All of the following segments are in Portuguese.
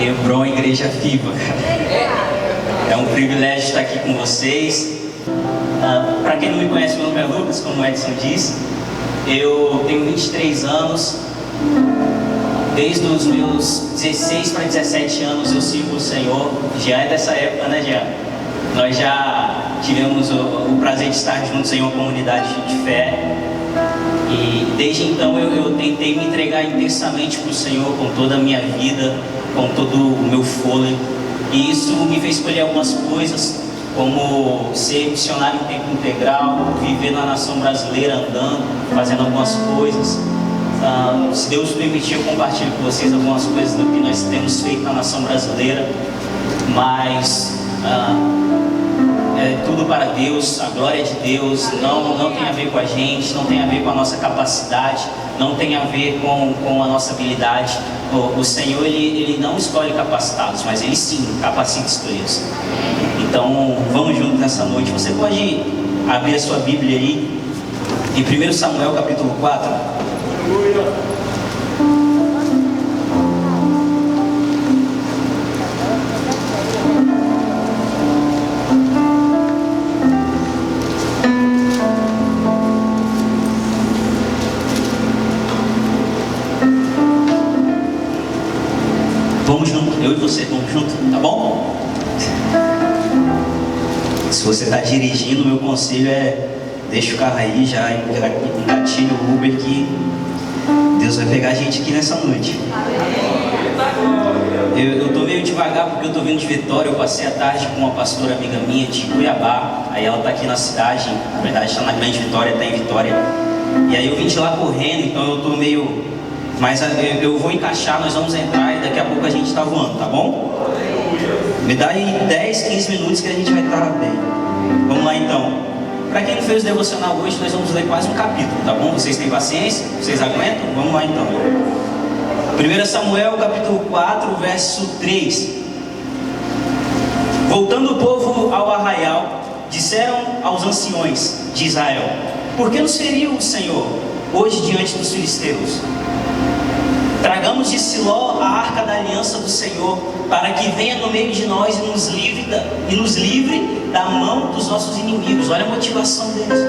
Hebron Igreja Viva. É um privilégio estar aqui com vocês. Para quem não me conhece, meu nome é Lucas, como o Edson disse. Eu tenho 23 anos. Desde os meus 16 para 17 anos eu sirvo o Senhor. Já é dessa época, né, Jean? Nós já tivemos o prazer de estar juntos em uma comunidade de fé. E desde então eu tentei me entregar intensamente para o Senhor com toda a minha vida, com todo o meu fôlego. E isso me fez escolher algumas coisas, como ser missionário em tempo integral, viver na nação brasileira andando, fazendo algumas coisas. Se Deus permitir, eu compartilho com vocês algumas coisas do que nós temos feito na nação brasileira. Mas é tudo para Deus, a glória de Deus. Não tem a ver com a gente, não tem a ver com a nossa capacidade, não tem a ver com a nossa habilidade. O Senhor, Ele não escolhe capacitados, mas Ele sim capacita escolhidos. Então, vamos juntos nessa noite. Você pode abrir a sua Bíblia aí, em 1 Samuel capítulo 4. Vamos junto, eu e você, vamos junto, tá bom? Se você está dirigindo, meu conselho é deixa o carro aí, já engatilha o Uber, que Deus vai pegar a gente aqui nessa noite. Eu estou meio devagar porque eu estou vindo de Vitória. Eu passei a tarde com uma pastora amiga minha de Cuiabá. Aí ela está aqui na cidade, na verdade está na Grande Vitória, está em Vitória. E aí eu vim de lá correndo, então eu estou meio... Mas eu vou encaixar, nós vamos entrar e daqui a pouco a gente está voando, tá bom? Me dá aí 10, 15 minutos que a gente vai estar bem. Vamos lá então. Para quem não fez o devocional hoje, nós vamos ler quase um capítulo, tá bom? Vocês têm paciência? Vocês aguentam? Vamos lá então. 1 Samuel capítulo 4, verso 3. Voltando o povo ao arraial, disseram aos anciões de Israel: por que nos feriu o Senhor hoje diante dos filisteus? Tragamos de Siló a arca da aliança do Senhor, para que venha no meio de nós e nos livre da mão dos nossos inimigos. Olha a motivação deles.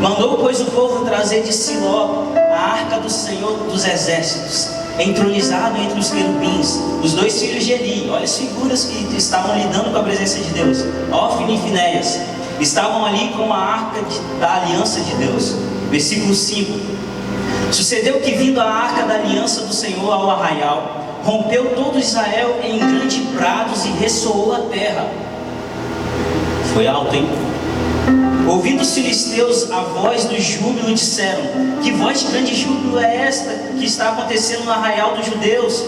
Mandou, pois, o povo trazer de Siló a arca do Senhor dos exércitos, entronizado entre os querubins, os dois filhos de Eli. Olha as figuras que estavam lidando com a presença de Deus. Ofni e Finéias estavam ali com a arca da aliança de Deus. Versículo 5. Sucedeu que, vindo a arca da aliança do Senhor ao arraial, rompeu todo Israel em grandes prados e ressoou a terra. Foi alto, hein? Ouvindo os filisteus a voz do júbilo, disseram: que voz de grande júbilo é esta que está acontecendo no arraial dos judeus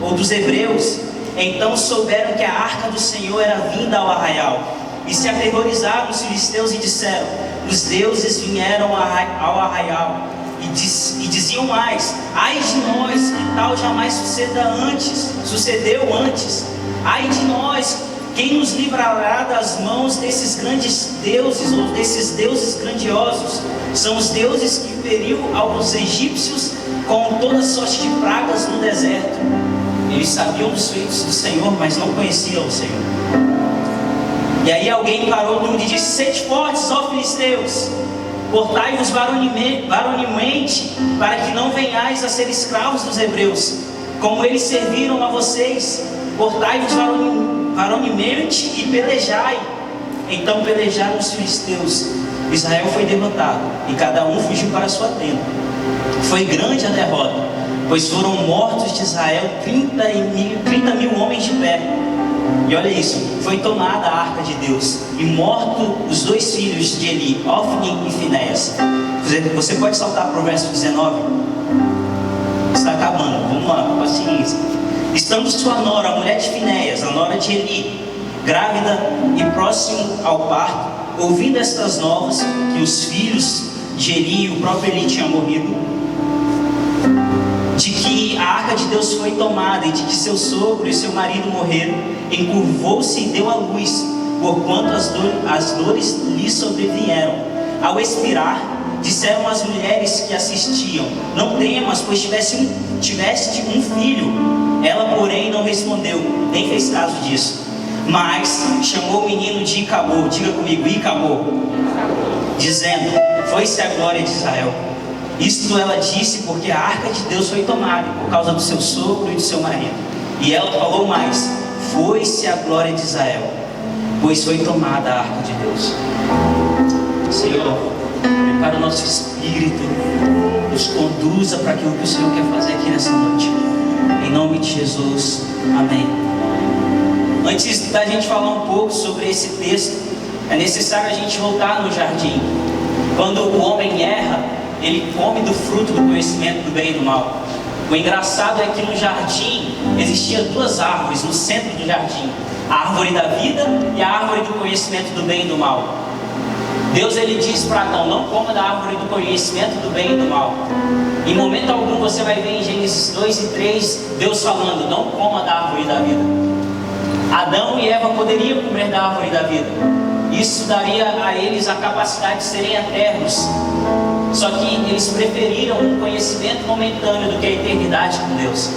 ou dos hebreus? Então souberam que a arca do Senhor era vinda ao arraial, e se aterrorizaram os filisteus e disseram: os deuses vieram ao arraial. E diziam mais: ai de nós, que tal jamais sucedeu antes. Ai de nós, quem nos livrará das mãos desses grandes deuses, ou desses deuses grandiosos? São os deuses que feriu aos egípcios com toda sorte de pragas no deserto. Eles sabiam dos feitos do Senhor, mas não conheciam o Senhor. E aí alguém parou no mundo e disse: sede fortes, ó filisteus, portai-vos varonilmente, para que não venhais a ser escravos dos hebreus, como eles serviram a vocês. Portai-vos varonilmente e pelejai. Então pelejaram os filisteus. Israel foi derrotado, e cada um fugiu para a sua tenda. Foi grande a derrota, pois foram mortos de Israel 30 mil homens de pé. E olha isso, foi tomada a arca de Deus, e morto os dois filhos de Eli, Ofni e Finéias. Você pode saltar para o verso 19? Está acabando, vamos lá, paciência. Estando sua nora, a mulher de Finéias, a nora de Eli, grávida e próximo ao parto, ouvindo estas novas, que os filhos de Eli e o próprio Eli tinham morrido, de que a arca de Deus foi tomada e de que seu sogro e seu marido morreram, encurvou-se e deu à luz, porquanto as dores lhe sobrevieram. Ao expirar, disseram as mulheres que assistiam: não temas, pois tiveste um filho. Ela, porém, não respondeu, nem fez caso disso. Mas chamou o menino de Icabô, diga comigo, Icabô, dizendo: foi-se a glória de Israel. Isto ela disse porque a arca de Deus foi tomada por causa do seu sogro e do seu marido. E ela falou mais: foi-se a glória de Israel, pois foi tomada a arca de Deus. Senhor, prepara o nosso espírito, nos conduza para aquilo que o Senhor quer fazer aqui nessa noite. Em nome de Jesus, amém. Antes da gente falar um pouco sobre esse texto, é necessário a gente voltar no jardim. Quando o homem erra, ele come do fruto do conhecimento do bem e do mal. O engraçado é que no jardim existiam duas árvores no centro do jardim: a árvore da vida e a árvore do conhecimento do bem e do mal. Deus, ele diz para Adão: não coma da árvore do conhecimento do bem e do mal. Em momento algum você vai ver em Gênesis 2 e 3 Deus falando: não coma da árvore da vida. Adão e Eva poderiam comer da árvore da vida. Isso daria a eles a capacidade de serem eternos. Só que eles preferiram um conhecimento momentâneo do que a eternidade com Deus.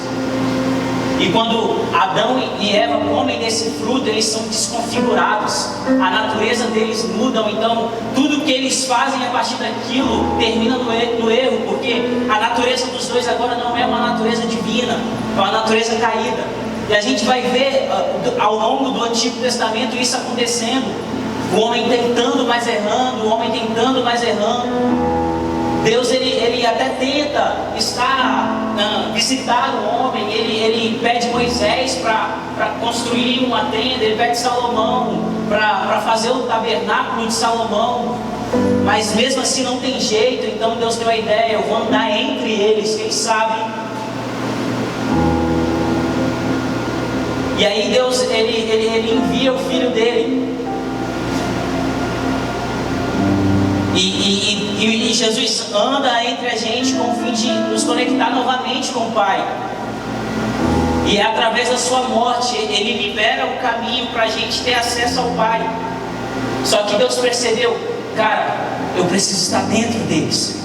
E quando Adão e Eva comem desse fruto, eles são desconfigurados. A natureza deles muda. Então tudo que eles fazem a partir daquilo termina no erro, porque a natureza dos dois agora não é uma natureza divina, é uma natureza caída. E a gente vai ver ao longo do Antigo Testamento isso acontecendo. O homem tentando, mas errando. O homem tentando, mas errando. Deus, ele até tenta visitar o homem. Ele pede Moisés para construir uma tenda. Ele pede Salomão para fazer o tabernáculo de Salomão. Mas mesmo assim não tem jeito. Então Deus deu a ideia: eu vou andar entre eles, quem sabe. E aí Deus, ele envia o Filho dele. E Jesus anda entre a gente com o fim de nos conectar novamente com o Pai. E é através da sua morte, ele libera o caminho para a gente ter acesso ao Pai. Só que Deus percebeu: cara, eu preciso estar dentro deles.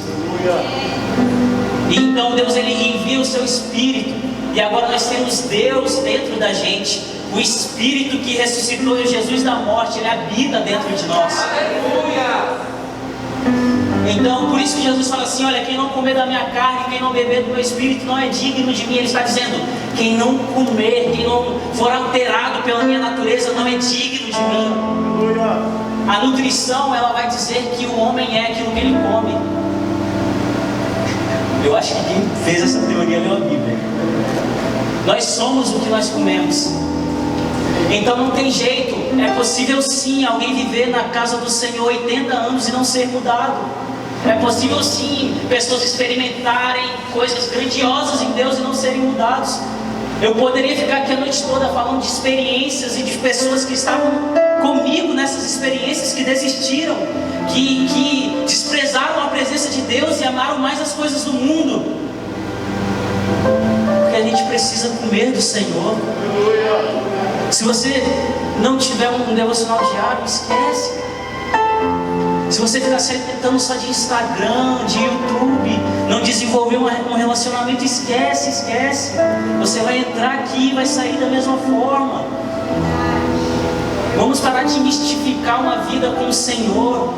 E então Deus, ele envia o seu Espírito. E agora nós temos Deus dentro da gente. O Espírito que ressuscitou Jesus da morte, ele habita dentro de nós. Aleluia! Então, por isso que Jesus fala assim: olha, quem não comer da minha carne, quem não beber do meu Espírito não é digno de mim. Ele está dizendo: quem não comer, quem não for alterado pela minha natureza não é digno de mim. A nutrição, ela vai dizer que o homem é aquilo que ele come. Eu acho que quem fez essa teoria leu a Bíblia. Nós somos o que nós comemos. Então não tem jeito. É possível sim alguém viver na casa do Senhor 80 anos e não ser mudado. É possível sim pessoas experimentarem coisas grandiosas em Deus e não serem mudados. Eu poderia ficar aqui a noite toda falando de experiências e de pessoas que estavam comigo nessas experiências, que desistiram, que desprezaram a presença de Deus e amaram mais as coisas do mundo. Porque a gente precisa comer do Senhor. Se você não tiver um devocional diário, esquece. Se você ficar se alimentando só de Instagram, de YouTube, não desenvolver um relacionamento, esquece. Você vai entrar aqui e vai sair da mesma forma. Vamos parar de mistificar uma vida com o Senhor.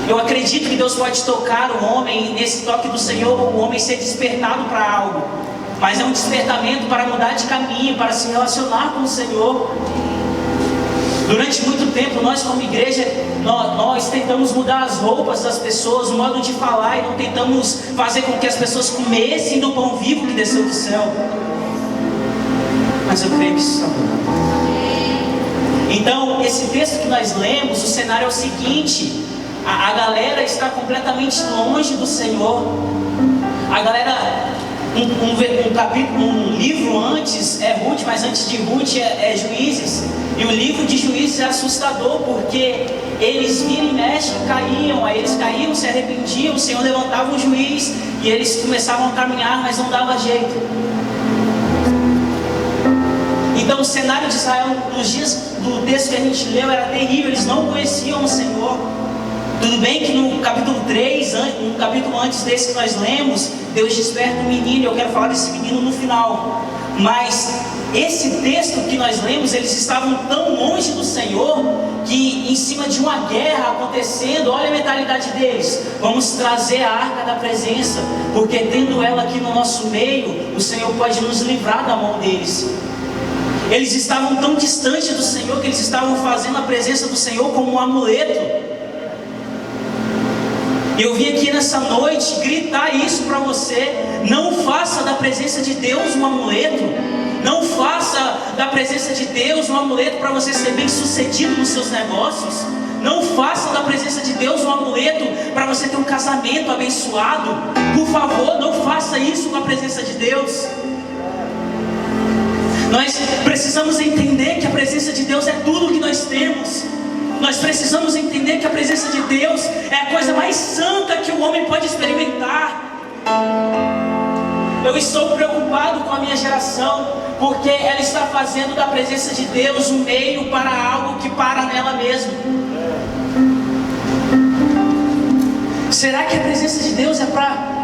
Eu acredito que Deus pode tocar o homem, e nesse toque do Senhor o homem ser despertado para algo. Mas é um despertamento para mudar de caminho, para se relacionar com o Senhor. Durante muito tempo, nós como igreja, nós tentamos mudar as roupas das pessoas, o modo de falar, e não tentamos fazer com que as pessoas comessem do pão vivo que desceu do céu. Mas eu creio que isso está mudando. Então, esse texto que nós lemos, o cenário é o seguinte: a galera está completamente longe do Senhor. A galera... Um livro antes é Ruth, mas antes de Ruth é Juízes. E o livro de Juízes é assustador, porque eles viram e mexem, caíam. Aí eles caíam, se arrependiam, o Senhor levantava um juiz e eles começavam a caminhar, mas não dava jeito. Então o cenário de Israel nos dias do texto que a gente leu era terrível. Eles não conheciam o Senhor. Tudo bem que no capítulo 3, um capítulo antes desse que nós lemos, Deus desperta um menino, e eu quero falar desse menino no final. Mas esse texto que nós lemos, eles estavam tão longe do Senhor, que em cima de uma guerra acontecendo, olha a mentalidade deles: vamos trazer a arca da presença, porque tendo ela aqui no nosso meio, o Senhor pode nos livrar da mão deles. Eles estavam tão distantes do Senhor, que eles estavam fazendo a presença do Senhor como um amuleto. Eu vim aqui nessa noite gritar isso para você: não faça da presença de Deus um amuleto. Não faça da presença de Deus um amuleto para você ser bem sucedido nos seus negócios. Não faça da presença de Deus um amuleto para você ter um casamento abençoado. Por favor, não faça isso com a presença de Deus. Nós precisamos entender que a presença de Deus é tudo que nós temos. Nós precisamos entender que a presença de Deus é a coisa mais santa que o homem pode experimentar. Eu estou preocupado com a minha geração, porque ela está fazendo da presença de Deus um meio para algo que para nela mesma. Será que a presença de Deus é para...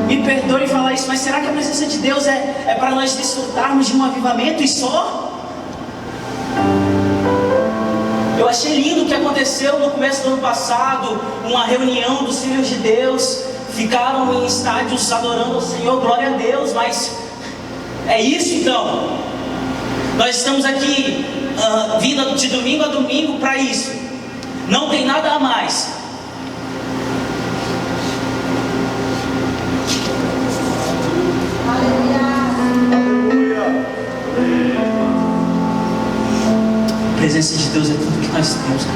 Me perdoe falar isso, mas será que a presença de Deus é para nós desfrutarmos de um avivamento e só? Eu achei lindo o que aconteceu no começo do ano passado, uma reunião dos filhos de Deus, ficaram em estádios adorando ao Senhor, glória a Deus, mas é isso então? Nós estamos aqui vindo de domingo a domingo para isso, não tem nada a mais. A presença de Deus é tudo que nós temos.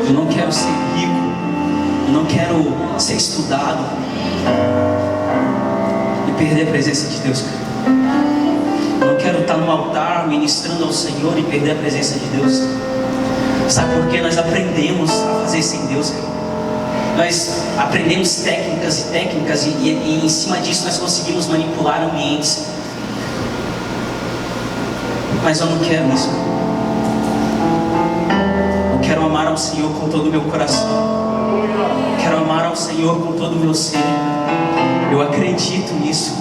Eu não quero ser rico, eu não quero ser estudado e perder a presença de Deus. Eu não quero estar no altar ministrando ao Senhor e perder a presença de Deus. Sabe por quê? Nós aprendemos a fazer sem Deus. Nós aprendemos técnicas e em cima disso nós conseguimos manipular ambientes. Mas eu não quero isso. Eu quero amar ao Senhor com todo o meu coração. Eu quero amar ao Senhor com todo o meu ser. Eu acredito nisso.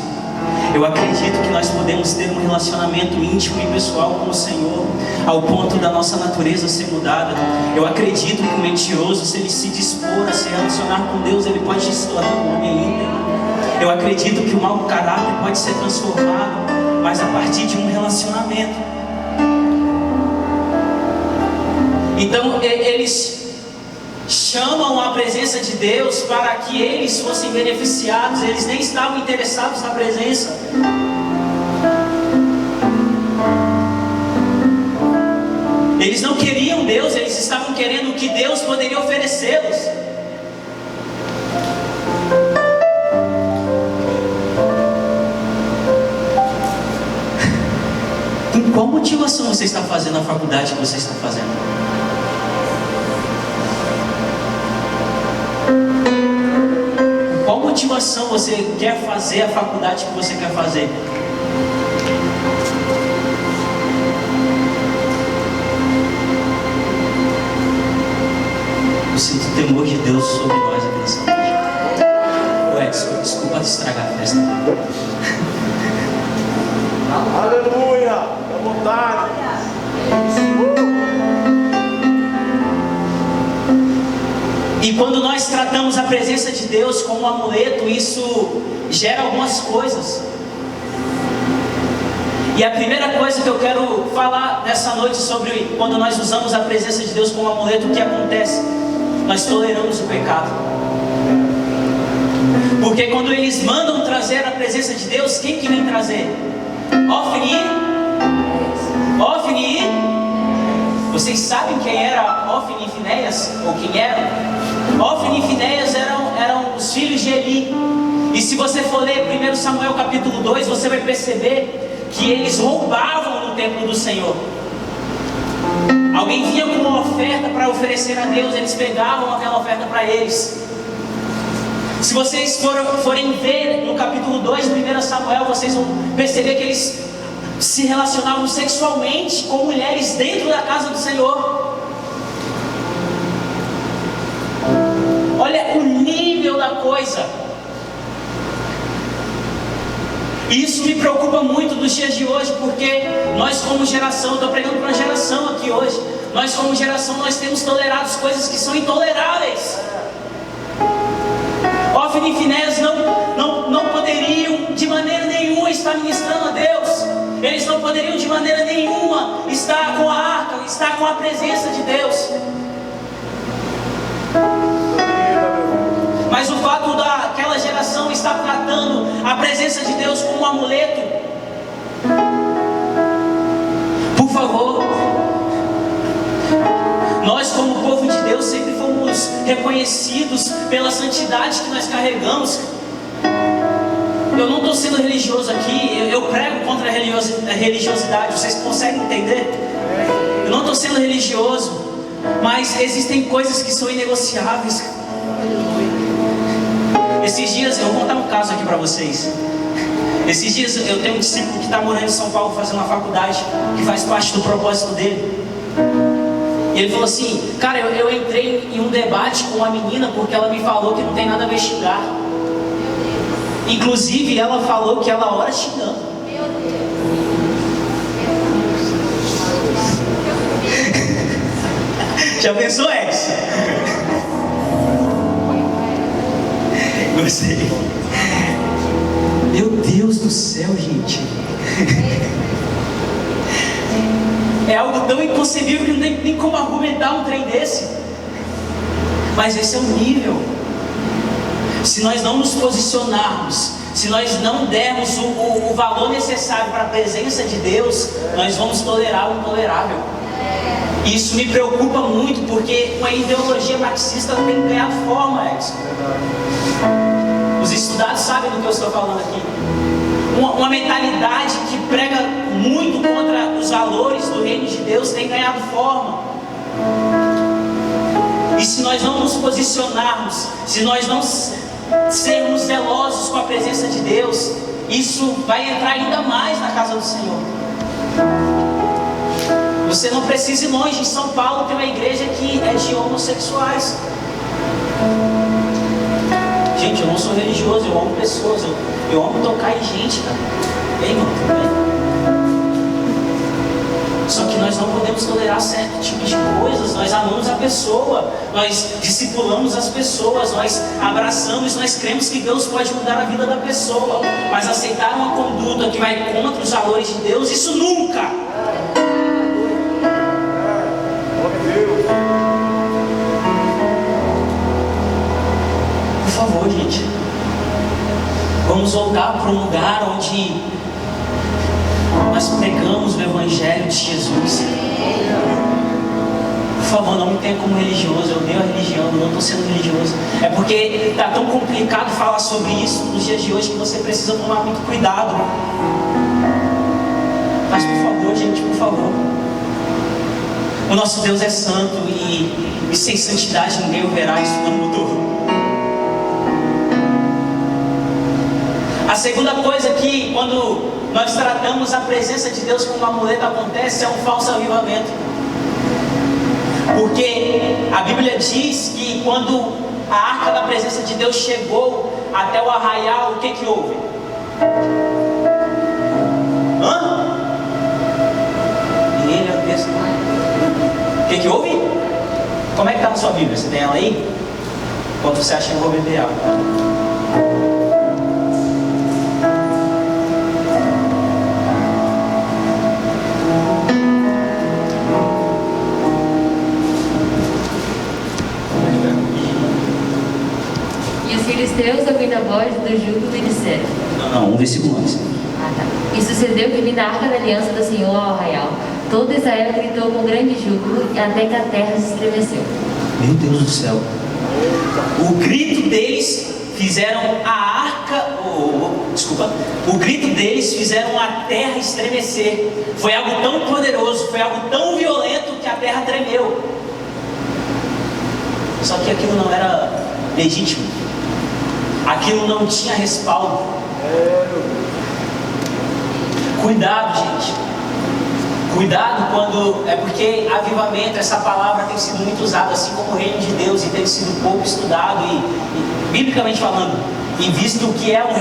Eu acredito que nós podemos ter um relacionamento íntimo e pessoal com o Senhor, ao ponto da nossa natureza ser mudada. Eu acredito que o mentiroso, se ele se dispor a se relacionar com Deus, ele pode se tornar um homem íntegro. Eu acredito que o mau caráter pode ser transformado, mas a partir de um relacionamento. Então eles chamam a presença de Deus para que eles fossem beneficiados. Eles nem estavam interessados na presença. Eles não queriam Deus, eles estavam querendo o que Deus poderia oferecê-los. Com qual motivação você está fazendo a faculdade que você está fazendo? Com qual motivação você quer fazer a faculdade que você quer fazer? Eu sinto o temor de Deus sobre nós aqui nessa noite. Ué, desculpa estragar a festa. Aleluia! À vontade! E quando nós tratamos a presença de Deus como um amuleto, isso gera algumas coisas. E a primeira coisa que eu quero falar nessa noite sobre quando nós usamos a presença de Deus como um amuleto, o que acontece? Nós toleramos o pecado. Porque quando eles mandam trazer a presença de Deus, quem que vem trazer? Ofni. Vocês sabem quem era Ofni e Finéias? Ou quem eram? Ofni e Finéias eram os filhos de Eli. E se você for ler 1 Samuel capítulo 2, você vai perceber que eles roubavam no templo do Senhor. Alguém vinha com uma oferta para oferecer a Deus, eles pegavam aquela oferta para eles. Se vocês forem ver no capítulo 2 de 1 Samuel, vocês vão perceber que eles se relacionavam sexualmente com mulheres dentro da casa do Senhor. Olha o nível da coisa. E isso me preocupa muito nos dias de hoje, porque nós como geração, estou pregando para uma geração aqui hoje, nós como geração, nós temos tolerado coisas que são intoleráveis. Hófni e Finéias não poderiam de maneira nenhuma estar ministrando a Deus. Eles não poderiam de maneira nenhuma estar com a arca, estar com a presença de Deus. Mas o fato daquela geração estar tratando a presença de Deus como um amuleto, por favor, nós como povo de Deus sempre fomos reconhecidos pela santidade que nós carregamos. Eu não estou sendo religioso aqui, eu prego contra a religiosidade, vocês conseguem entender? Eu não estou sendo religioso, mas existem coisas que são inegociáveis. Esses dias, eu vou contar um caso aqui para vocês. Esses dias eu tenho um discípulo que está morando em São Paulo fazendo uma faculdade, que faz parte do propósito dele. E ele falou assim: cara, eu entrei em um debate com uma menina porque ela me falou que não tem nada a ver xingar. Inclusive ela falou que ela ora xingando. Já pensou, Edson? Gostei. Meu Deus do céu, gente. É algo tão inconcebível que não tem nem como argumentar um trem desse. Mas esse é o nível. Se nós não nos posicionarmos, se nós não dermos o valor necessário para a presença de Deus, nós vamos tolerar o intolerável. Isso me preocupa muito, porque uma ideologia marxista tem ganhado forma, Edson. Os estudados sabem do que eu estou falando aqui. Uma mentalidade que prega muito contra os valores do reino de Deus tem ganhado forma. E se nós não nos posicionarmos, se nós não sermos zelosos com a presença de Deus, isso vai entrar ainda mais na casa do Senhor. Você não precisa ir longe. Em São Paulo tem uma igreja que é de homossexuais. Gente, eu não sou religioso, eu amo pessoas, eu amo tocar em gente, cara. Bem, mano, bem. Só que nós não podemos tolerar certo tipo de coisas. Nós amamos a pessoa, nós discipulamos as pessoas, nós abraçamos, nós cremos que Deus pode mudar a vida da pessoa. Mas aceitar uma conduta que vai contra os valores de Deus, isso nunca. Por favor, gente, vamos voltar para um lugar onde nós pregamos o Evangelho de Jesus. Por favor, não me tenha como religioso. Eu odeio a religião, eu não estou sendo religioso. É porque está tão complicado falar sobre isso nos dias de hoje que você precisa tomar muito cuidado. Mas por favor, gente, por favor. O nosso Deus é santo e sem santidade ninguém o verá. Isso não mudou. A segunda coisa que, quando nós tratamos a presença de Deus como um amuleto, acontece é um falso avivamento. Porque a Bíblia diz que quando a arca da presença de Deus chegou até o arraial, o que houve? Ninguém leu o texto. O que houve? Como é que está na sua Bíblia? Você tem ela aí? Enquanto você acha que eu vou beber água. Filisteus, ouvindo a voz do júbilo, lhe disseram. Não, um versículo antes. Tá. E sucedeu que, vindo a arca da aliança do Senhor ao arraial, todo Israel gritou com grande júbilo, até que a terra se estremeceu. Meu Deus do céu. O grito deles fizeram a arca, o grito deles fizeram a terra estremecer. Foi algo tão poderoso, foi algo tão violento que a terra tremeu. Só que aquilo não era legítimo. Aquilo não tinha respaldo. Cuidado, gente. Cuidado quando... É porque avivamento, essa palavra tem sido muito usada, assim como o reino de Deus, e tem sido pouco estudado e biblicamente falando, e visto o que é um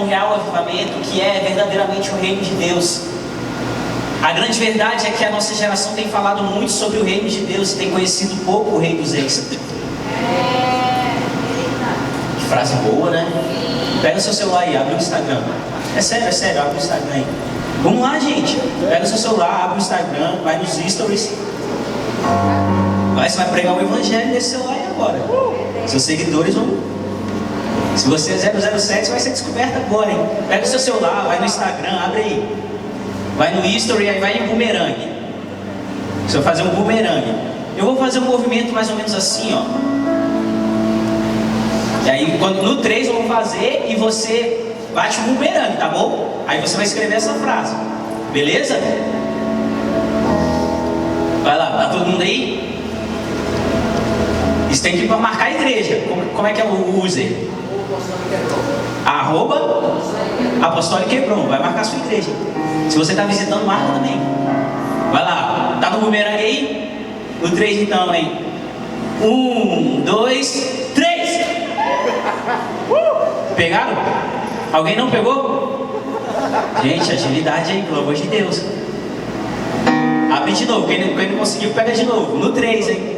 real avivamento, o que é verdadeiramente o reino de Deus. A grande verdade é que a nossa geração tem falado muito sobre o reino de Deus e tem conhecido pouco o Rei dos Reis. Que frase boa, né? Pega o seu celular e abre o Instagram. É sério, abre o Instagram aí. Vamos lá, gente. Pega o seu celular, abre o Instagram, vai nos stories. Você vai pregar o evangelho nesse celular aí agora. Seus seguidores vão... Se você é 007, vai ser descoberto agora, hein? Pega o seu celular, vai no Instagram, abre aí. Vai no history, aí vai em bumerangue. Você vai fazer um bumerangue. Eu vou fazer um movimento mais ou menos assim, ó. E aí, no 3 eu vou fazer e você bate um bumerangue, tá bom? Aí você vai escrever essa frase. Beleza? Vai lá, tá todo mundo aí? Isso tem que ir pra marcar a igreja. Como é que é o user? @Apostólico Hebron. Vai marcar a sua igreja. Se você está visitando, marca também. Vai lá. Tá no bumerangue aí? No 3 então, hein? 1, 2, 3. Pegaram? Alguém não pegou? Gente, agilidade aí, pelo amor de Deus. Abre de novo. Quem não conseguiu, pega de novo. No 3, hein?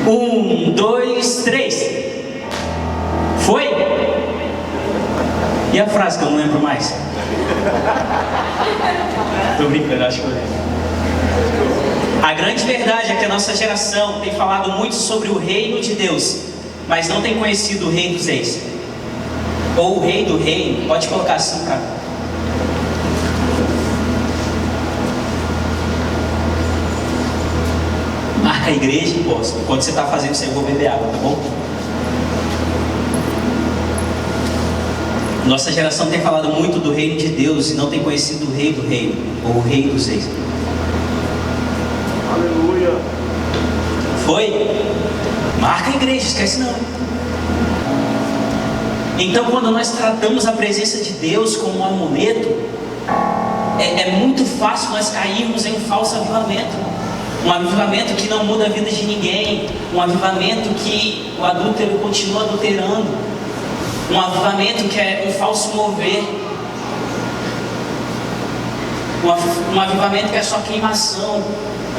1, 2, 3. Foi? E a frase que eu não lembro mais? Tô brincando, acho que eu lembro. A grande verdade é que a nossa geração tem falado muito sobre o reino de Deus, mas não tem conhecido o Rei dos Reis. Ou o Rei do Reino, pode colocar assim pra... Marca a igreja e posta. Enquanto você está fazendo isso, eu vou beber água, tá bom? Nossa geração tem falado muito do reino de Deus e não tem conhecido o Rei do Reino, ou o Rei dos Reis. Aleluia. Foi? Marca a igreja, esquece não. Então, quando nós tratamos a presença de Deus como um amuleto, é muito fácil nós cairmos em um falso avivamento. Um avivamento que não muda a vida de ninguém. Um avivamento que o adúltero continua adulterando. Um avivamento que é um falso mover. Um avivamento que é só queimação.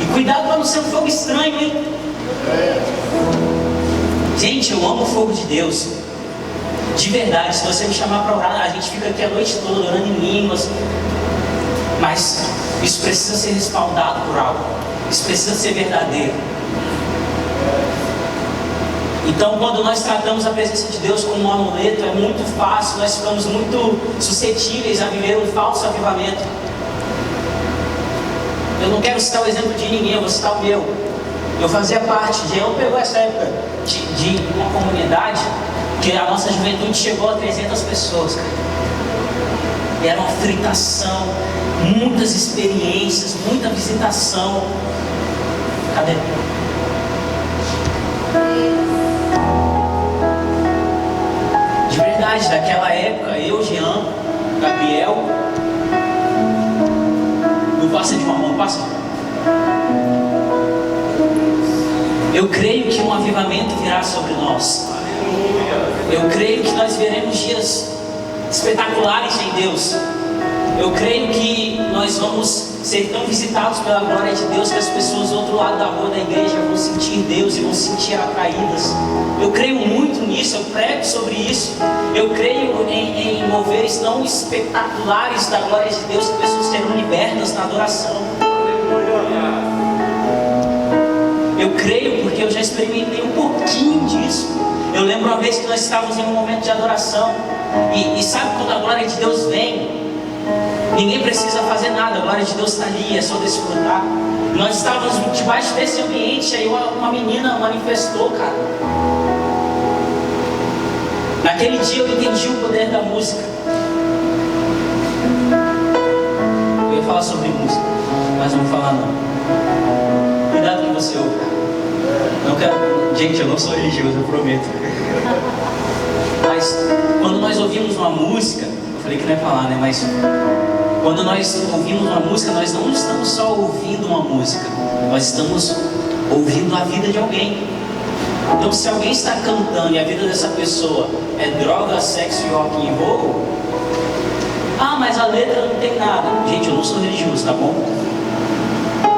E cuidado para não ser um fogo estranho, hein? Gente, eu amo o fogo de Deus. De verdade, se você me chamar para orar, a gente fica aqui a noite toda orando em línguas. Mas isso precisa ser respaldado por algo. Isso precisa ser verdadeiro. Então, quando nós tratamos a presença de Deus como um amuleto, é muito fácil, nós ficamos muito suscetíveis a viver um falso avivamento. Eu não quero citar o exemplo de ninguém, eu vou citar o meu. Eu fazia parte de... Eu pegou essa época de uma comunidade que a nossa juventude chegou a 300 pessoas, cara. E era uma fritação, muitas experiências, muita visitação. Cadê? De verdade, daquela época, eu, Jean, Gabriel, não passa de uma mão, passa. Eu creio que um avivamento virá sobre nós. Eu creio que nós veremos dias espetaculares em Deus. Eu creio que nós vamos ser tão visitados pela glória de Deus que as pessoas do outro lado da rua da igreja vão sentir Deus e vão se sentir atraídas. Eu creio muito nisso, eu prego sobre isso. Eu creio em moveres tão espetaculares da glória de Deus que pessoas serão libertas na adoração. Eu creio porque eu já experimentei um pouquinho disso. Eu lembro uma vez que nós estávamos em um momento de adoração e sabe quando a glória de Deus vem? Ninguém precisa fazer nada, a glória de Deus está ali, é só desfrutar. Nós estávamos debaixo desse ambiente, aí uma menina manifestou, cara. Naquele dia eu entendi o poder da música. Eu ia falar sobre música, mas não vou falar não. Cuidado que você ouve, cara. Não quero... Gente, eu não sou religioso, eu prometo. Mas quando nós ouvimos uma música, eu falei que não ia falar, né? Mas quando nós ouvimos uma música, nós não estamos só ouvindo uma música, nós estamos ouvindo a vida de alguém. Então, se alguém está cantando e a vida dessa pessoa é droga, sexo e rock and roll, mas a letra não tem nada. Gente, eu não sou religioso, tá bom?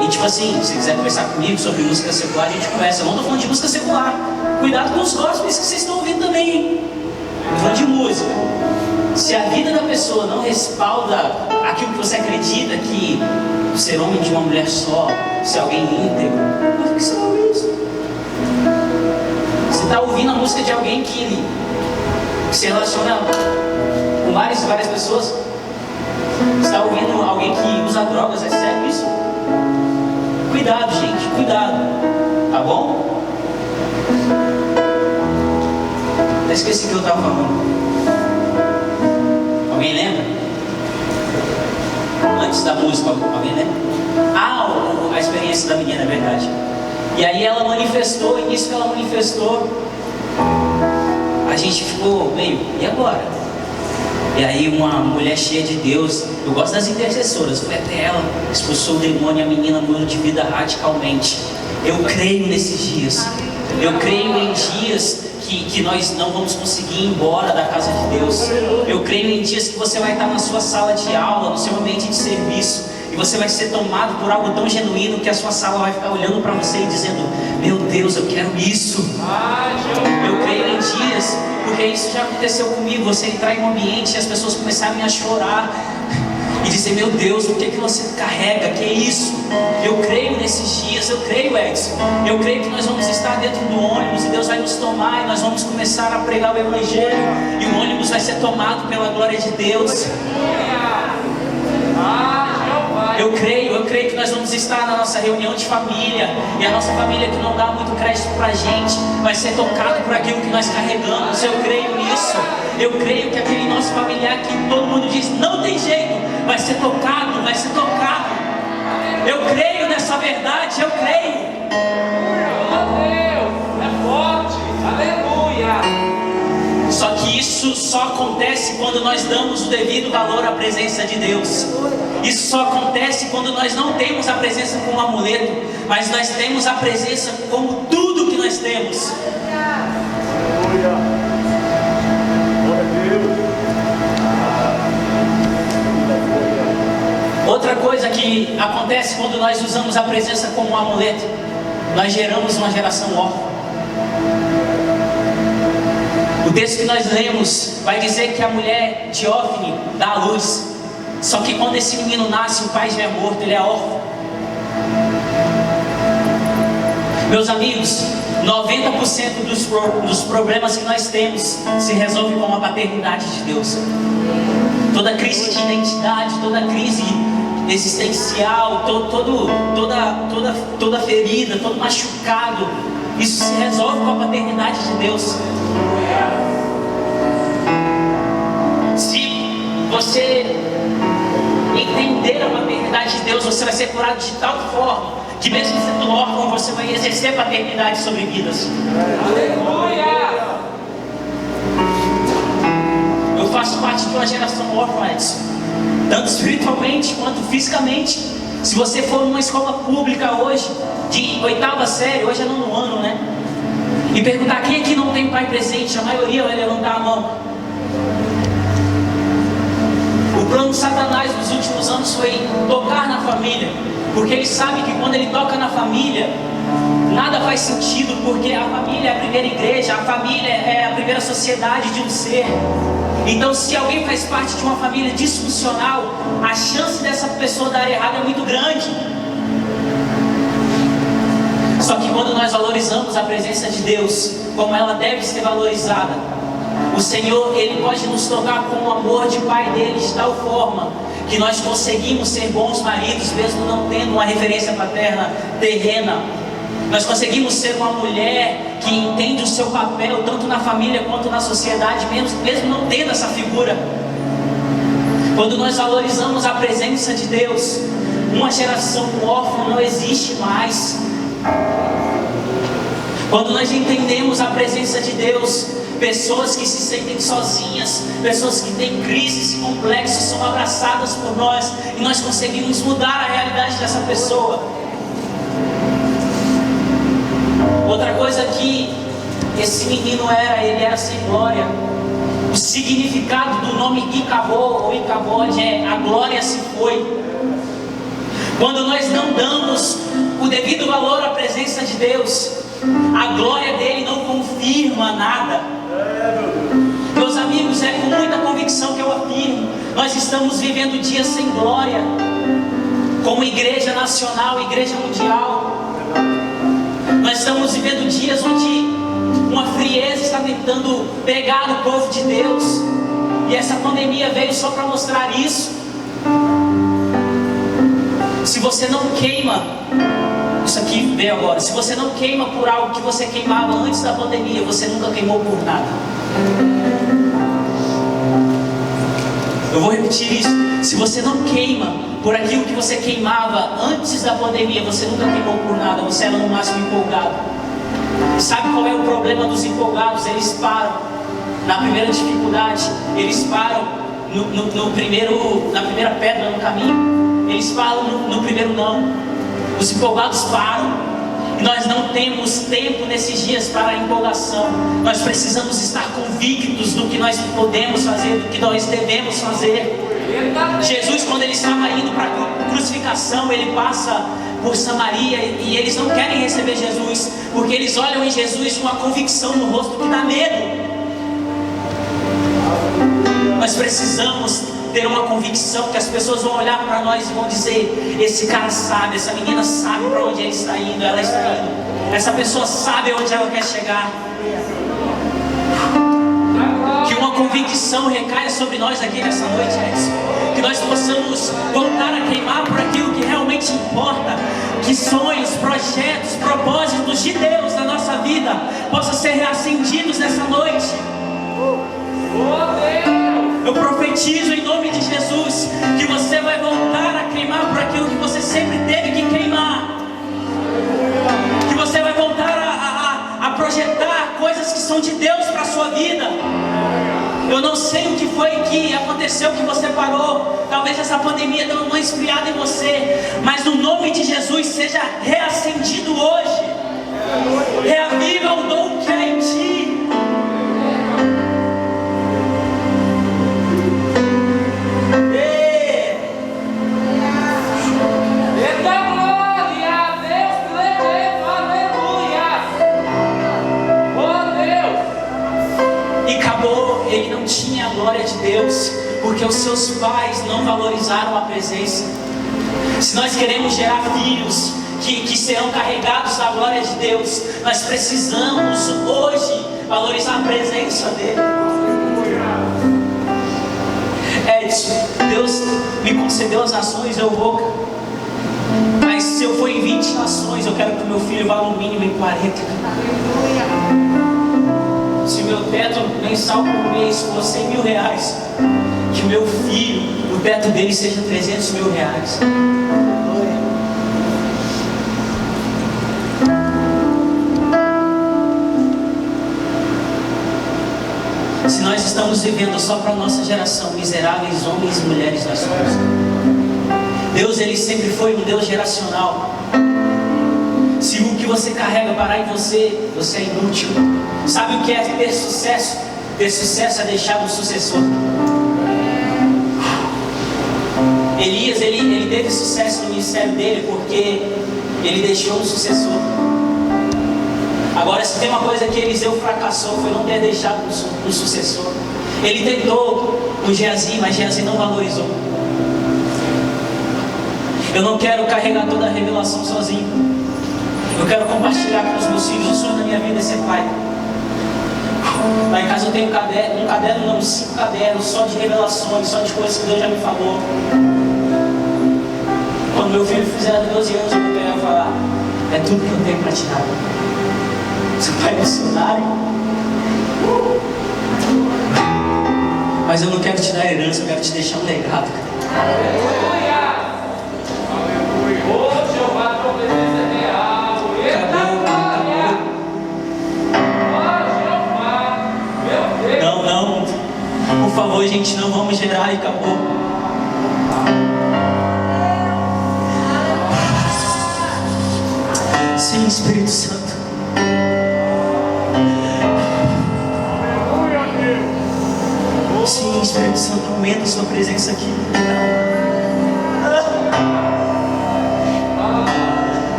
E tipo assim, se quiser conversar comigo sobre música secular, a gente conversa. Eu não tô falando de música secular. Cuidado com os gospels que vocês estão ouvindo também, hein? Tô falando de música. Se a vida da pessoa não respalda aquilo que você acredita, que ser homem de uma mulher só, ser alguém íntegro, por que você não ouve isso? Você está ouvindo a música de alguém que se relaciona com várias pessoas? Você está ouvindo alguém que usa drogas? É sério isso? Cuidado, gente, cuidado, tá bom? Até esqueci o que eu estava falando. Alguém lembra? Antes da música, alguém lembra? A experiência da menina, é verdade. E aí ela manifestou, e nisso que ela manifestou, a gente ficou meio, e agora? E aí uma mulher cheia de Deus, eu gosto das intercessoras, foi até ela, expulsou o demônio e a menina mudou de vida radicalmente. Eu creio nesses dias. Eu creio em dias que nós não vamos conseguir ir embora da casa de Deus. Eu creio em dias que você vai estar na sua sala de aula, no seu ambiente de serviço, e você vai ser tomado por algo tão genuíno que a sua sala vai ficar olhando para você e dizendo: meu Deus, eu quero isso. Eu creio em dias, porque isso já aconteceu comigo, você entrar em um ambiente e as pessoas começarem a chorar e dizer: meu Deus, o que você carrega? Que é isso? Eu creio nesses dias, eu creio, Edson. Eu creio que nós vamos estar dentro do ônibus e Deus vai nos tomar e nós vamos começar a pregar o Evangelho e o ônibus vai ser tomado pela glória de Deus. Eu creio que nós vamos estar na nossa reunião de família e a nossa família, que não dá muito crédito pra gente, vai ser tocado por aquilo que nós carregamos. Eu creio nisso. Eu creio que aquele nosso familiar que todo mundo diz não tem jeito, vai ser tocado, vai ser tocado. Eu creio nessa verdade, eu creio. Deus, é forte, aleluia. Só que isso só acontece quando nós damos o devido valor à presença de Deus. Isso só acontece quando nós não temos a presença como amuleto, mas nós temos a presença como tudo que nós temos. Aleluia. Glória a Deus. Outra coisa que acontece quando nós usamos a presença como um amuleto, nós geramos uma geração órfã. O texto que nós lemos vai dizer que a mulher de Ófni dá à luz. Só que quando esse menino nasce, o pai já é morto, ele é órfão. Meus amigos, 90% dos problemas que nós temos se resolve com a paternidade de Deus. Toda crise de identidade, toda crise existencial, toda ferida, todo machucado, isso se resolve com a paternidade de Deus. Se você entender a paternidade de Deus, você vai ser curado de tal forma que mesmo sendo órfão, você vai exercer paternidade sobre vidas. Aleluia. Eu faço parte de uma geração órfã, Edson, tanto espiritualmente quanto fisicamente. Se você for numa escola pública hoje, de 8ª série, hoje é 9º ano, né? E perguntar quem aqui não tem pai presente, a maioria vai levantar a mão. O plano de Satanás nos últimos anos foi tocar na família, porque ele sabe que quando ele toca na família, nada faz sentido, porque a família é a primeira igreja, a família é a primeira sociedade de um ser. Então, se alguém faz parte de uma família disfuncional, a chance dessa pessoa dar errado é muito grande. Só que quando nós valorizamos a presença de Deus como ela deve ser valorizada, o Senhor, Ele pode nos tocar com o amor de Pai dele de tal forma que nós conseguimos ser bons maridos, mesmo não tendo uma referência paterna terrena. Nós conseguimos ser uma mulher que entende o seu papel tanto na família quanto na sociedade, mesmo não tendo essa figura. Quando nós valorizamos a presença de Deus, uma geração órfã não existe mais. Quando nós entendemos a presença de Deus, pessoas que se sentem sozinhas, pessoas que têm crises, complexos, são abraçadas por nós e nós conseguimos mudar a realidade dessa pessoa. Outra coisa que esse menino ele era sem glória. O significado do nome Icabod ou Icabod é a glória se foi. Quando nós não damos o devido valor à presença de Deus, a glória dele não confirma nada. Meus amigos, é com muita convicção que eu afirmo, nós estamos vivendo dias sem glória, como igreja nacional, igreja mundial. Nós estamos vivendo dias onde uma frieza está tentando pegar o povo de Deus, e essa pandemia veio só para mostrar isso. Se você não queima, isso aqui veio agora, se você não queima por algo que você queimava antes da pandemia, você nunca queimou por nada. Eu vou repetir isso. Se você não queima por aquilo que você queimava antes da pandemia, você nunca queimou por nada. Você era no máximo empolgado. Sabe qual é o problema dos empolgados? Eles param na primeira dificuldade. Eles param na primeira pedra no caminho. Eles param no primeiro não. Os empolgados param. E nós não temos tempo nesses dias para a empolgação. Nós precisamos estar convictos do que nós podemos fazer, do que nós devemos fazer. Jesus, quando ele estava indo para a crucificação, ele passa por Samaria e eles não querem receber Jesus, porque eles olham em Jesus uma convicção no rosto que dá medo. Nós precisamos ter uma convicção que as pessoas vão olhar para nós e vão dizer: esse cara sabe, essa menina sabe para onde ele está indo, ela está indo, essa pessoa sabe onde ela quer chegar. Que uma convicção recaia sobre nós aqui nessa noite, Edson. Que nós possamos voltar a queimar por aquilo que realmente importa. Que sonhos, projetos, propósitos de Deus na nossa vida possam ser reacendidos nessa noite. Eu profetizo em nome de Jesus que você vai voltar a queimar por aquilo que você sempre teve que queimar. Que você vai voltar a projetar coisas que são de Deus para a sua vida. Eu não sei o que foi que aconteceu, que você parou. Talvez essa pandemia deu uma esfriada em você, mas no nome de Jesus seja reacendido hoje. Reaviva o dom que há em ti. Ele não tinha a glória de Deus, porque os seus pais não valorizaram a presença. Se nós queremos gerar filhos que serão carregados da glória de Deus, nós precisamos hoje valorizar a presença dele. Edson, Deus me concedeu as nações, eu vou. Mas se eu for em 20 nações, eu quero que o meu filho vá no mínimo em 40. Se meu teto mensal por mês for 100 mil reais, que o meu filho, o teto dele seja 300 mil reais. Se nós estamos vivendo só para a nossa geração, miseráveis homens e mulheres nós somos. Deus, ele sempre foi um Deus geracional. Se o que você carrega parar em você, você é inútil. Sabe o que é ter sucesso? Ter sucesso é deixar um sucessor. Elias, ele teve sucesso no ministério dele porque ele deixou um sucessor. Agora, se tem uma coisa que Eliseu fracassou, foi não ter deixado um sucessor. Ele tentou com Geazi, mas Geazi não valorizou. Eu não quero carregar toda a revelação sozinho. Eu quero compartilhar com os meus filhos. O sonho da minha vida é ser pai. Lá em casa eu tenho um caderno não, 5 cadernos só de revelações, só de coisas que Deus já me falou. Quando meu filho fizer 12 anos, eu vou pegar e falar: é tudo que eu tenho para te dar. Seu pai é missionário. Mas eu não quero te dar herança, eu quero te deixar um legado. Aleluia! Aleluia! Ô Jeová, tua presença é real. Não, por favor, gente, não vamos gerar e acabou. Sim, Espírito Santo.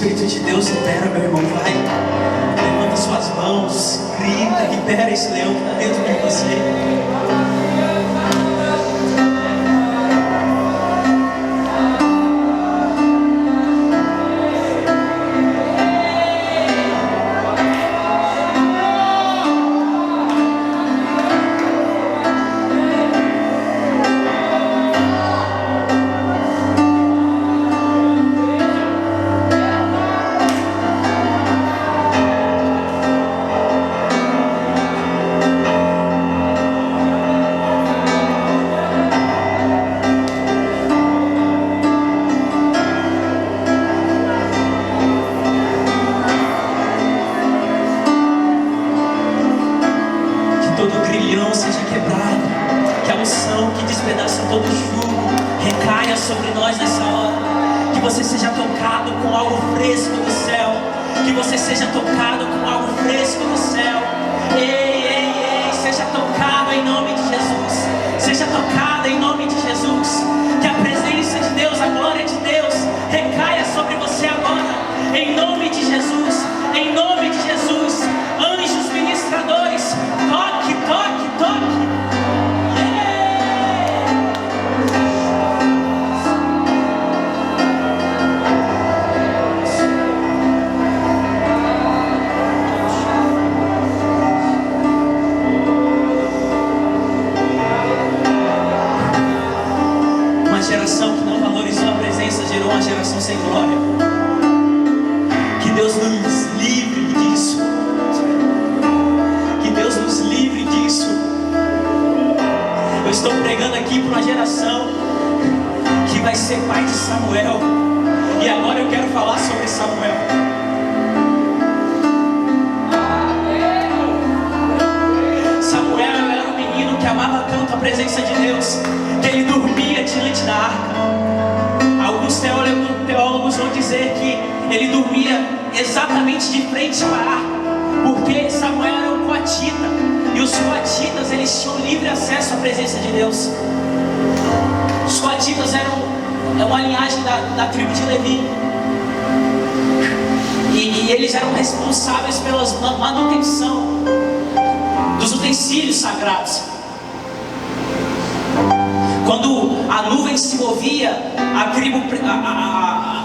Espírito de Deus libera, meu irmão, vai. Levanta suas mãos, grita, libera esse leão que está dentro de você.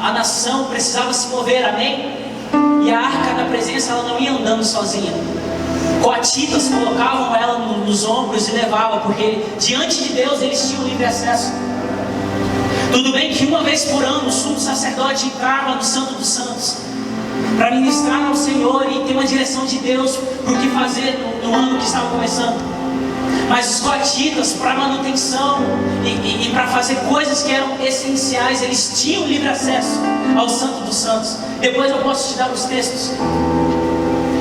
A nação precisava se mover, amém? E a arca da presença, ela não ia andando sozinha. Coatitas colocavam ela nos ombros e levavam, porque diante de Deus eles tinham livre acesso. Tudo bem que uma vez por ano o sumo sacerdote entrava no Santo dos Santos para ministrar ao Senhor e ter uma direção de Deus para o que fazer no ano que estava começando. Mas os coatitas, para manutenção e para fazer coisas que eram essenciais, eles tinham livre acesso ao Santo dos Santos. Depois eu posso te dar os textos.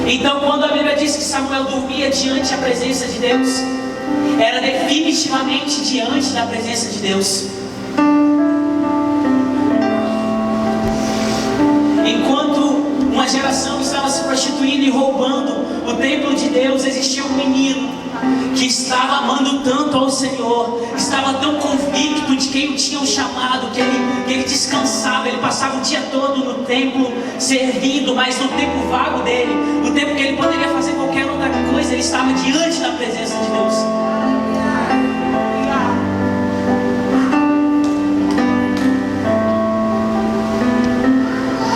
Então, quando a Bíblia diz que Samuel dormia diante da presença de Deus, era definitivamente diante da presença de Deus. Enquanto uma geração estava se prostituindo e roubando o templo de Deus, existia um menino que estava amando tanto ao Senhor, estava tão convicto de quem o tinha chamado, que ele descansava, ele passava o dia todo no templo servindo, mas no tempo vago dele, no tempo que ele poderia fazer qualquer outra coisa, ele estava diante da presença de Deus.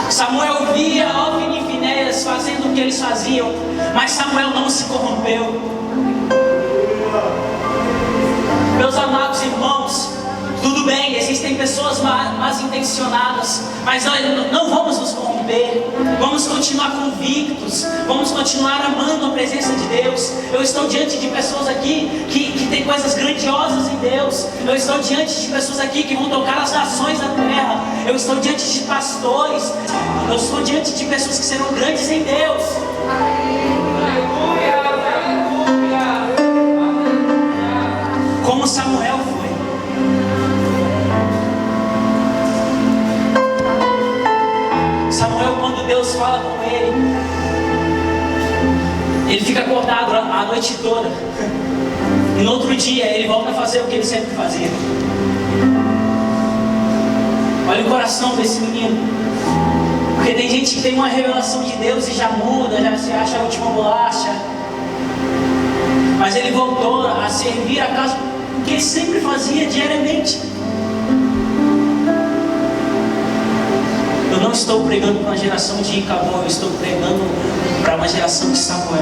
Samuel via Ofni e Finéias fazendo o que eles faziam, mas Samuel não se corrompeu. Meus amados irmãos, tudo bem, existem pessoas mal intencionadas, mas nós não vamos nos corromper, vamos continuar convictos, vamos continuar amando a presença de Deus. Eu estou diante de pessoas aqui que têm coisas grandiosas em Deus. Eu estou diante de pessoas aqui que vão tocar as nações da terra. Eu estou diante de pastores, eu estou diante de pessoas que serão grandes em Deus. Como Samuel foi. Samuel, quando Deus fala com ele fica acordado a noite toda. E no outro dia ele volta a fazer o que ele sempre fazia. Olha o coração desse menino. Porque tem gente que tem uma revelação de Deus e já muda, já se acha a última bolacha. Mas ele voltou a servir a casa que ele sempre fazia diariamente. Eu não estou pregando para uma geração de Icabod, eu estou pregando para uma geração de Samuel.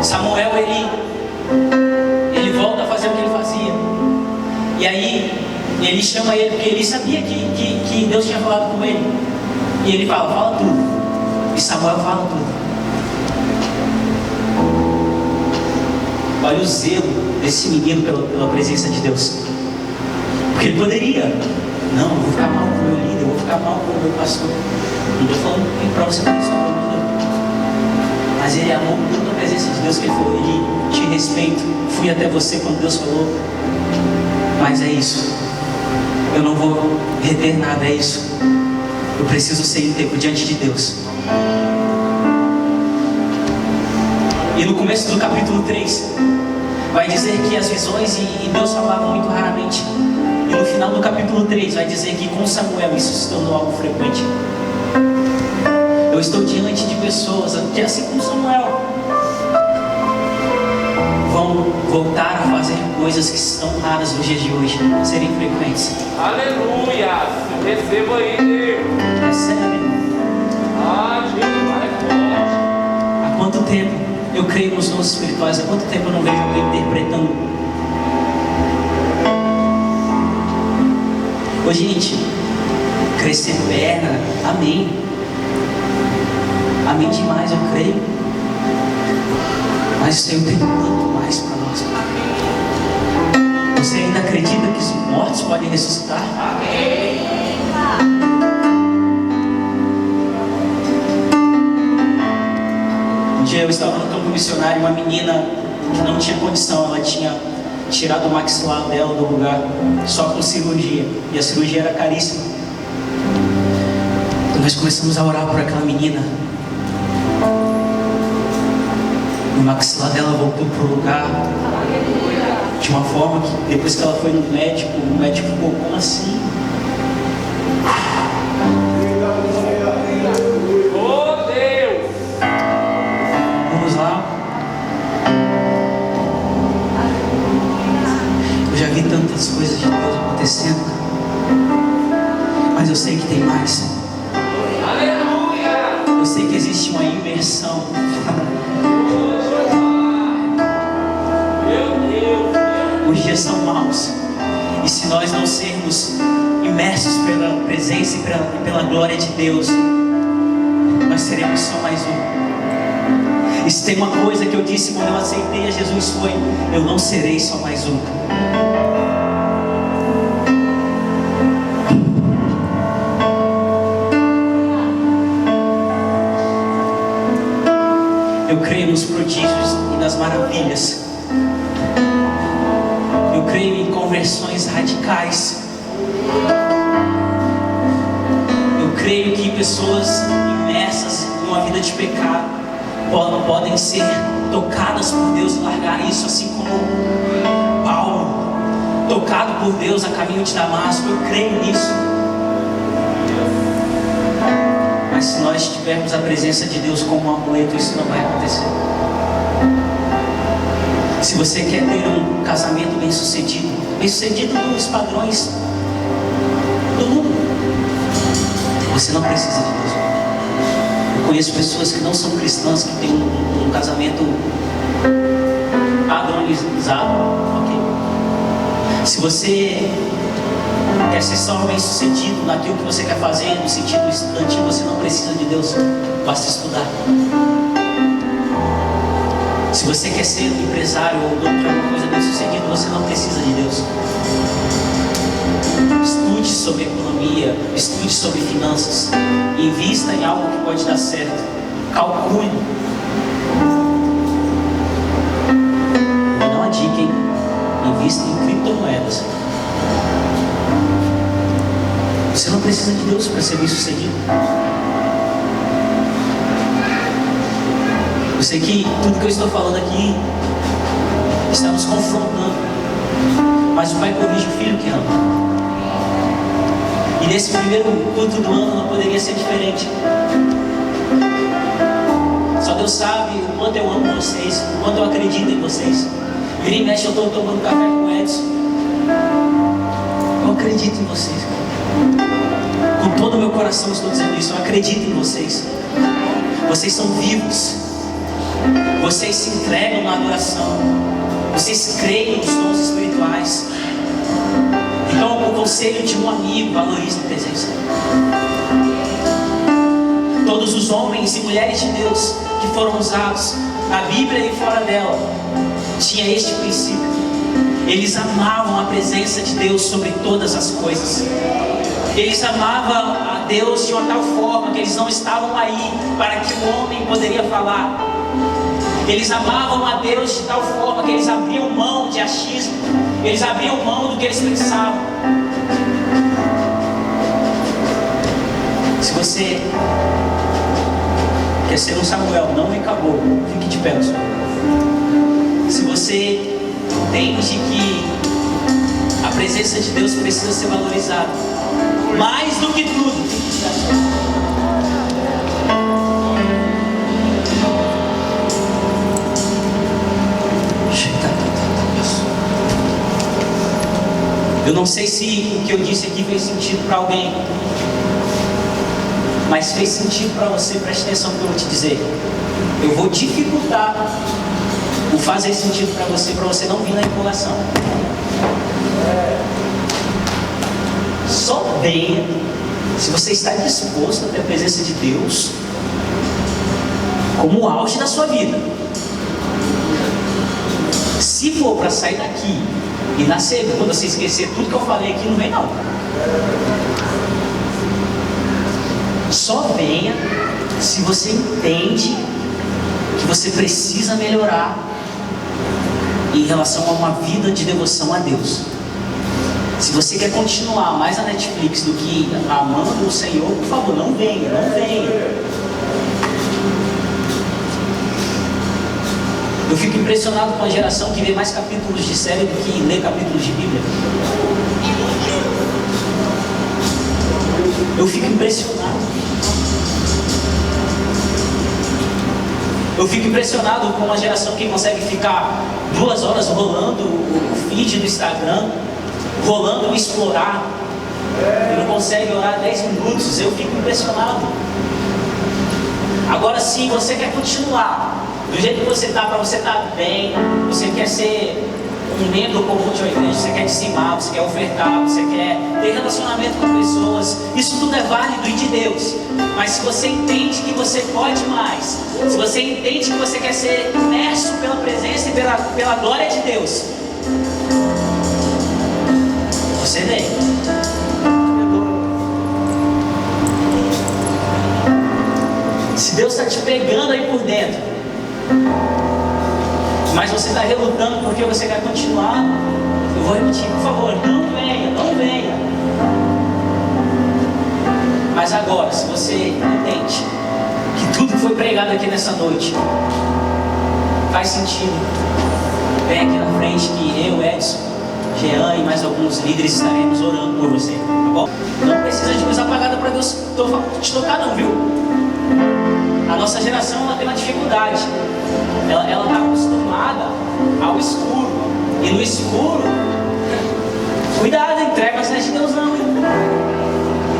Samuel, ele volta a fazer o que ele fazia. E aí, ele chama ele, porque ele sabia que Deus tinha falado com ele. E ele fala tudo. E Samuel fala tudo. Olha o zelo desse menino pela presença de Deus. Porque ele poderia. Não, eu vou ficar mal com o meu líder, eu vou ficar mal com o meu pastor. Não estou falando para você fazer isso, mas ele amou muito a presença de Deus, que ele falou: ele te respeito, fui até você quando Deus falou, mas é isso, eu não vou reter nada, é isso, eu preciso ser íntegro diante de Deus. E no começo do capítulo 3 vai dizer que as visões e Deus falava muito raramente. E no final do capítulo 3 vai dizer que com Samuel isso se tornou algo frequente. Eu estou diante de pessoas que, assim como Samuel, vão voltar a fazer coisas que estão raras nos dias de hoje, serem frequentes. Aleluia! Receba aí, Deus. Recebe. Ah, Jesus, vai forte. Há quanto tempo eu creio nos dons espirituais? Há quanto tempo eu não vejo alguém interpretando? Ô gente, crescer perna, amém. Amém demais, eu creio. Mas o Senhor tem muito mais para nós. Você ainda acredita que os mortos podem ressuscitar? Amém. Um dia eu estava no campo missionário, uma menina que não tinha condição, ela tinha tirado o maxilar dela do lugar, só com cirurgia. E a cirurgia era caríssima. Então nós começamos a orar por aquela menina. O maxilar dela voltou para o lugar de uma forma que depois que ela foi no médico, o médico ficou: como assim? Oh, Deus! Vamos lá. Eu já vi tantas coisas de Deus acontecendo, mas eu sei que tem mais. Aleluia! Eu sei que existe uma imersão. Os dias são maus, e se nós não sermos imersos pela presença e pela glória de Deus, nós seremos só mais um. E se tem uma coisa que eu disse quando eu aceitei a Jesus, foi: eu não serei só mais um. Eu creio nos prodígios e nas maravilhas. Eu creio em conversões radicais. Eu creio que pessoas imersas em uma vida de pecado podem ser tocadas por Deus e largar isso, assim como Paulo, tocado por Deus a caminho de Damasco. Eu creio nisso. Mas se nós tivermos a presença de Deus como um amuleto, isso não vai acontecer. Se você quer ter um casamento bem sucedido nos padrões do mundo, você não precisa de Deus. Eu conheço pessoas que não são cristãs, que têm um casamento padronizado, ok? Se você quer ser só bem sucedido naquilo que você quer fazer, no sentido estudantil, você não precisa de Deus, basta estudar. Se você quer ser um empresário ou dono de alguma coisa bem sucedido, você não precisa de Deus. Estude sobre economia, estude sobre finanças, invista em algo que pode dar certo, calcule. Vou dar uma dica, hein? Invista em criptomoedas. Você não precisa de Deus para ser bem sucedido. Eu sei que tudo que eu estou falando aqui está nos confrontando, mas o pai corrige o filho que ama. E nesse primeiro culto do ano não poderia ser diferente. Só Deus sabe o quanto eu amo vocês, o quanto eu acredito em vocês. Vira e mexe, eu estou tomando café com o Edson. Eu acredito em vocês. Com todo o meu coração eu estou dizendo isso. Eu acredito em vocês. Vocês são vivos. Vocês se entregam na adoração. Vocês creem nos dons espirituais. Então, o conselho de um amigo, valorize a presença. Todos os homens e mulheres de Deus que foram usados na Bíblia e fora dela, tinha este princípio. Eles amavam a presença de Deus sobre todas as coisas. Eles amavam a Deus de uma tal forma que eles não estavam aí para que o homem poderia falar. Eles amavam a Deus de tal forma que eles abriam mão de achismo. Eles abriam mão do que eles pensavam. Se você quer ser um Samuel, não acabou, fique de pé no seu lugar. Se você entende que a presença de Deus precisa ser valorizada, mais do que tudo, fique de pé. Eu não sei se o que eu disse aqui fez sentido para alguém, mas fez sentido para você. Preste atenção no que eu vou te dizer. Eu vou dificultar o fazer sentido para você não vir na empolgação. Só venha se você está disposto a ter a presença de Deus como o auge da sua vida. Se for para sair daqui e na segunda você esquecer tudo que eu falei aqui, não vem não. Só venha se você entende que você precisa melhorar em relação a uma vida de devoção a Deus. Se você quer continuar mais a Netflix do que amando o Senhor, por favor, não venha, não venha. Eu fico impressionado com a geração que vê mais capítulos de série do que lê capítulos de Bíblia. Eu fico impressionado. Eu fico impressionado com uma geração que consegue ficar 2 horas rolando o feed do Instagram, rolando o explorar, e não consegue orar 10 minutos. Eu fico impressionado. Agora, se você quer continuar do jeito que você está, para você estar bem, você quer ser um membro comum de uma igreja, você quer dizimar, você quer ofertar, você quer ter relacionamento com pessoas, isso tudo é válido e de Deus. Mas se você entende que você pode mais, se você entende que você quer ser imerso pela presença e pela glória de Deus, você vem. Se Deus está te pegando aí por dentro, mas você está relutando porque você quer continuar, eu vou repetir, por favor, não venha, não venha. Mas agora, se você entende que tudo que foi pregado aqui nessa noite faz sentido, vem aqui na frente que eu, Edson, Jean e mais alguns líderes estaremos orando por você, tá bom? Não precisa de luz apagada para Deus te tocar não, viu? A nossa geração ela tem uma dificuldade. Ela está acostumada ao escuro. E no escuro, cuidado, entrega as leis de Deus não.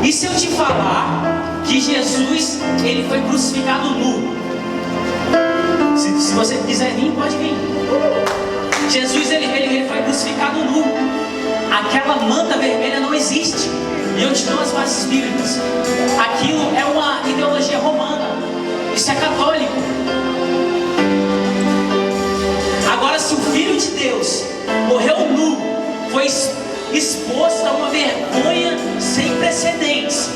E se eu te falar que Jesus ele foi crucificado nu? Se você quiser vir, pode vir. Jesus ele foi crucificado nu. Aquela manta vermelha não existe. E eu te dou as bases bíblicas. Aquilo é uma ideologia romana. Isso é católico. Agora, se o Filho de Deus morreu nu, foi exposto a uma vergonha sem precedentes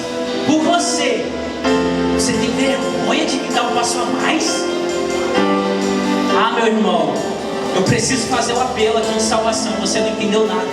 por você, você tem vergonha de dar um passo a mais? Ah, meu irmão, eu preciso fazer um apelo aqui de salvação. Você não entendeu nada.